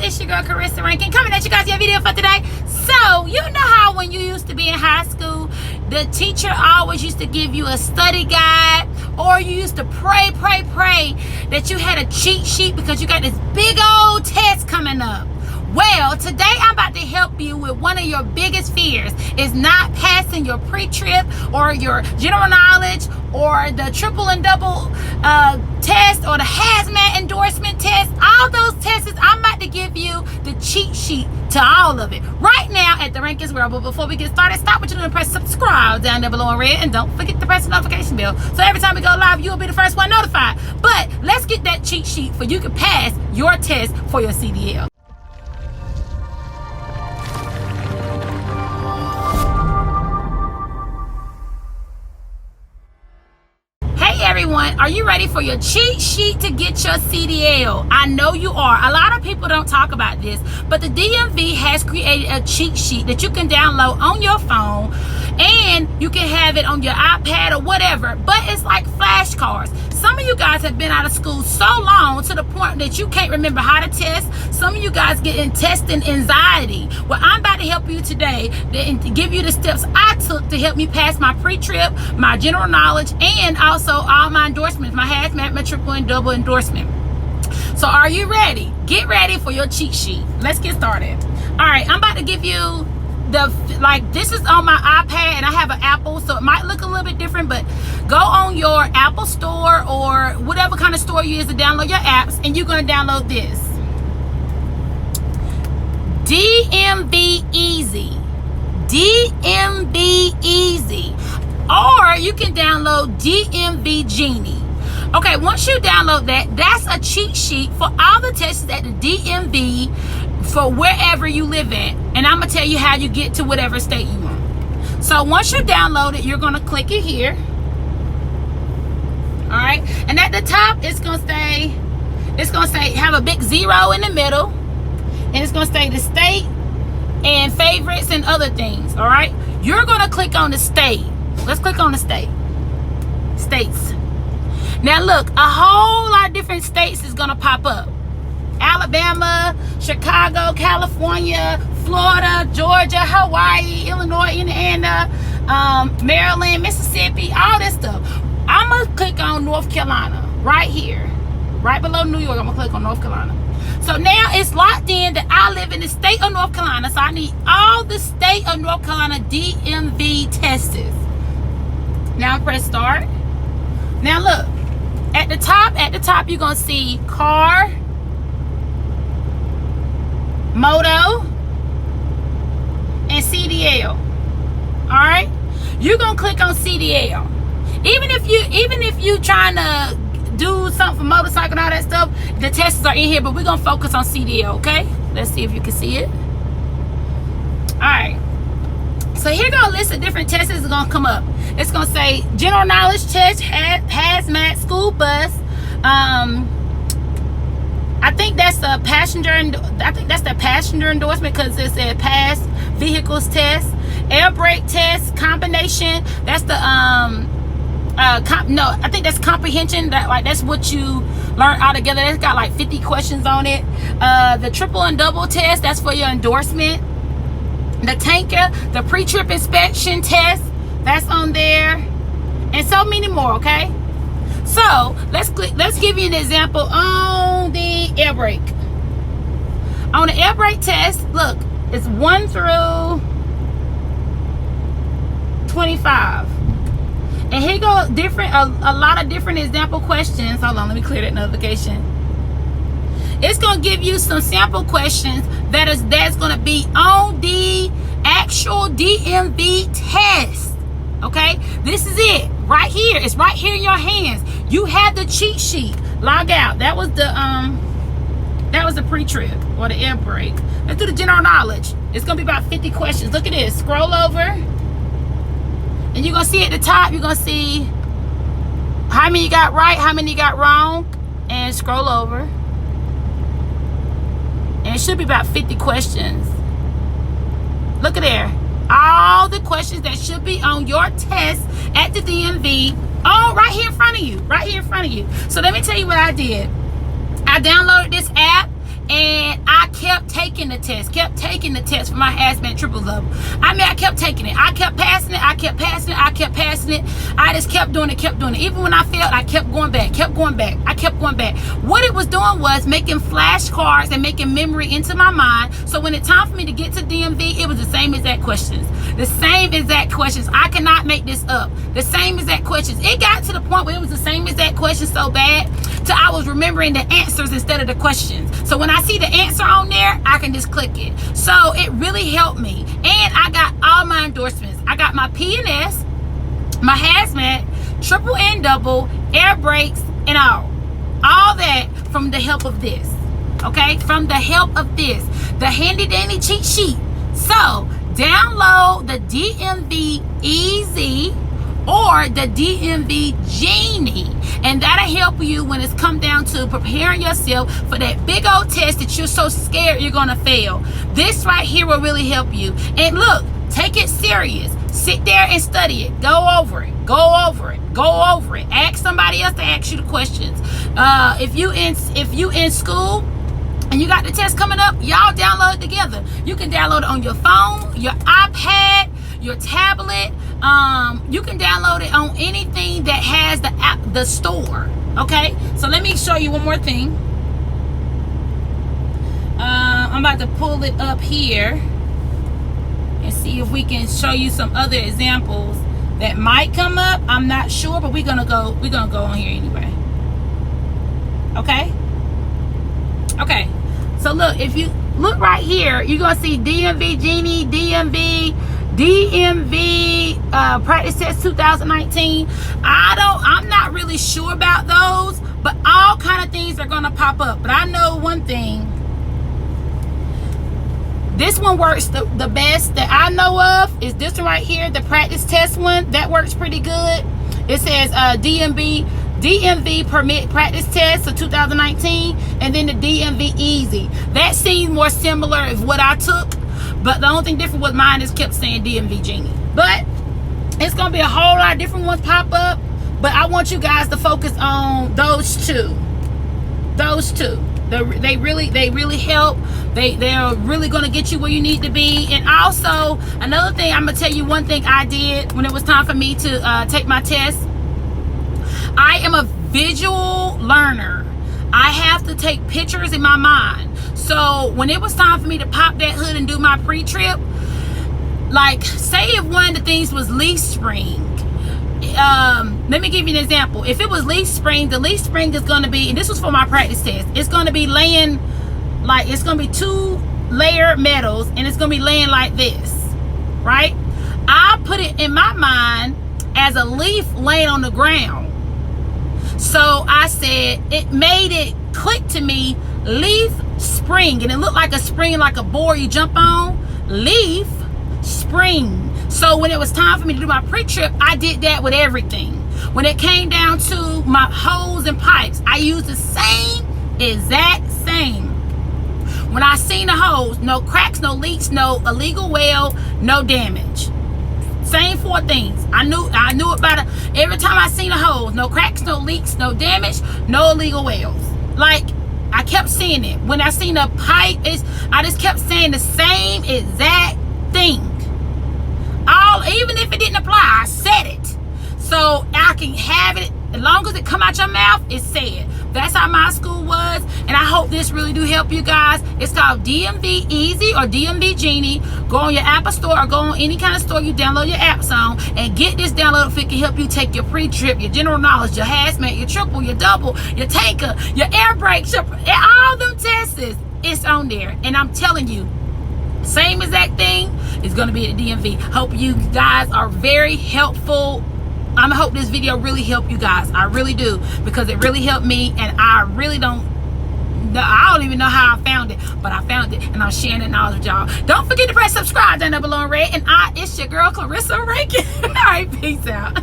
It's your girl Carissa Rankin coming at you guys your video for today. So you know how when you used to be in high school, the teacher always used to give you a study guide, or you used to pray that you had a cheat sheet because you got this big old test coming up. Well, today I'm about to help you with one of your biggest fears is not passing your pre-trip or your general knowledge or the triple and double test or the hazmat endorsement test. All those tests, I'm about to give you the cheat sheet to all of it right now at the Rankins World. But before we get started, stop what you're doing and press subscribe down there below in red, and don't forget to press the notification bell so every time we go live you'll be the first one notified. But let's get that cheat sheet for you can pass your test for your CDL. Everyone, are you ready for your cheat sheet to get your CDL? I know you are. A lot of people don't talk about this, but the DMV has created a cheat sheet that you can download on your phone, and you can have it on your iPad or whatever, but it's like flashcards. Some of you guys have been out of school so long to the point that you can't remember how to test. Some of you guys get in testing anxiety. Well, I'm about to help you today and give you the steps I took to help me pass my pre-trip, my general knowledge, and also all my endorsements, my hazmat, my triple and double endorsement. So are you ready? Get ready for your cheat sheet. Let's get started. All right, I'm about to give you this is on my iPad, and I have an Apple, so it might look a little bit different, but go on your Apple store or whatever kind of store you use to download your apps, and you're going to download this DMV Easy, or you can download DMV Genie. Okay, once you download that, that's a cheat sheet for all the tests at the DMV for wherever you live at, and I'm gonna tell you how you get to whatever state you want. So once you download it, you're gonna click it here. All right, and at the top it's gonna say have a big 0 in the middle, and it's gonna say the state and favorites and other things. All right, you're gonna click on the state. Let's click on the states. Now look, a whole lot of different states is gonna pop up. Alabama, Chicago, California, Florida, Georgia, Hawaii, Illinois, Indiana, Maryland, Mississippi, all this stuff. I'm gonna click on North Carolina right here, right below New York. I'm gonna click on North Carolina. So now it's locked in that I live in the state of North Carolina, so I need all the state of North Carolina DMV tests. Now press start. Now look, at the top you're gonna see car, moto, and CDL. All right, you're gonna click on CDL. Even if you trying to do something for motorcycle and all that stuff, the tests are in here, but we're gonna focus on CDL. Okay, let's see if you can see it. All right, so here go a list of different tests that's gonna come up. It's gonna say general knowledge test, hazmat, school bus. I think that's the passenger endorsement because it said pass vehicles test, air brake test, combination. That's the I think that's comprehension. That's what you learn all together. It's got like 50 questions on it. The triple and double test, that's for your endorsement. The tanker, the pre-trip inspection test, that's on there, and so many more. Okay, so let's give you an example on the air brake. On the air brake test, look, it's 1 through 25, and here go a lot of different example questions. Hold on, let me clear that notification. It's gonna give you some sample questions that's gonna be on the actual DMV test. Okay, this is it right here. It's right here in your hands. You have the cheat sheet. Log out. That was the pre-trip or the air brake. Let's do the general knowledge. It's gonna be about 50 questions. Look at this. Scroll over, and you're gonna see at the top, you're gonna see how many you got right, how many you got wrong, and scroll over, and it should be about 50 questions. Look at there. All the questions that should be on your test at the DMV, all right here in front of you, So let me tell you what I did. I downloaded this app, And I kept taking the test for my hazmat triple level. I mean, I kept taking it. I kept passing it. I just kept doing it. Even when I failed, I kept going back. What it was doing was making flashcards and making memory into my mind. So when it's time for me to get to DMV, it was the same exact questions. I cannot make this up. The same exact questions. It got to the point where it was the same exact questions so bad till I was remembering the answers instead of the questions. So when I see the answer on there, I can just click it. So it really helped me. And I got all my endorsements. I got my P&S, my hazmat, triple and double, air brakes, and all that from the help of this. Okay, from the help of this, the handy dandy cheat sheet. So download the DMV Easy or the DMV Genie, and that'll help you when it's come down to preparing yourself for that big old test that you're so scared you're gonna fail. This right here will really help you. And look, take it serious. Sit there and study it. Go over it. Ask somebody else to ask you the questions. If you in school and you got the test coming up, y'all download it together. You can download it on your phone, your iPad, your tablet. You can download it on anything that has the app, the store. Okay, so let me show you one more thing. I'm about to pull it up here and see if we can show you some other examples that might come up. I'm not sure, but we're gonna go on here anyway. Okay, so look, if you look right here, you're gonna see DMV Genie, DMV practice test 2019. I'm not really sure about those, but all kind of things are gonna pop up. But I know one thing, this one works the best that I know of is this one right here, the practice test one. That works pretty good. It says DMV permit practice test of 2019, and then the DMV Easy. That seems more similar of what I took, but the only thing different with mine is kept saying DMV Genie. But it's gonna be a whole lot of different ones pop up, but I want you guys to focus on those two. They really help. They're really gonna get you where you need to be. And also another thing, I'm gonna tell you one thing I did when it was time for me to take my test. I am a visual learner. I have to take pictures in my mind. So when it was time for me to pop that hood and do my pre-trip, like say if one of the things was leaf spring, let me give you an example. If it was leaf spring, the leaf spring is going to be, and this was for my practice test, it's going to be laying like, it's going to be 2 layer metals, and it's going to be laying like this, right? I put it in my mind as a leaf laying on the ground. So I said, it made it click to me, leaf spring, and it looked like a spring, like a board you jump on. Leaf spring. So when it was time for me to do my pre-trip, I did that with everything. When it came down to my hose and pipes, I used the exact same. When I seen the hose, no cracks, no leaks, no illegal well, no damage. Same 4 things. I knew about it. Every time I seen a hose, no cracks, no leaks, no damage, no illegal wells. Like, I kept seeing it. When I seen a pipe, I just kept saying the same exact thing. Even if it didn't apply, I said it. So I can have it, as long as it come out your mouth, it's said. That's how my school was, and I hope this really do help you guys. It's called DMV Easy or DMV Genie. Go on your Apple store or go on any kind of store you download your apps on and get this download if it can help you take your pre-trip, your general knowledge, your hazmat, your triple, your double, your tanker, your air brakes, all them tests. It's on there, and I'm telling you, same exact thing is going to be at the DMV. Hope you guys are very helpful. I hope this video really helped you guys. I really do, because it really helped me, and I don't even know how I found it, but I found it, and I'm sharing that knowledge with y'all. Don't forget to press subscribe down there below in red, and it's your girl Clarissa Rankin. All right, peace out.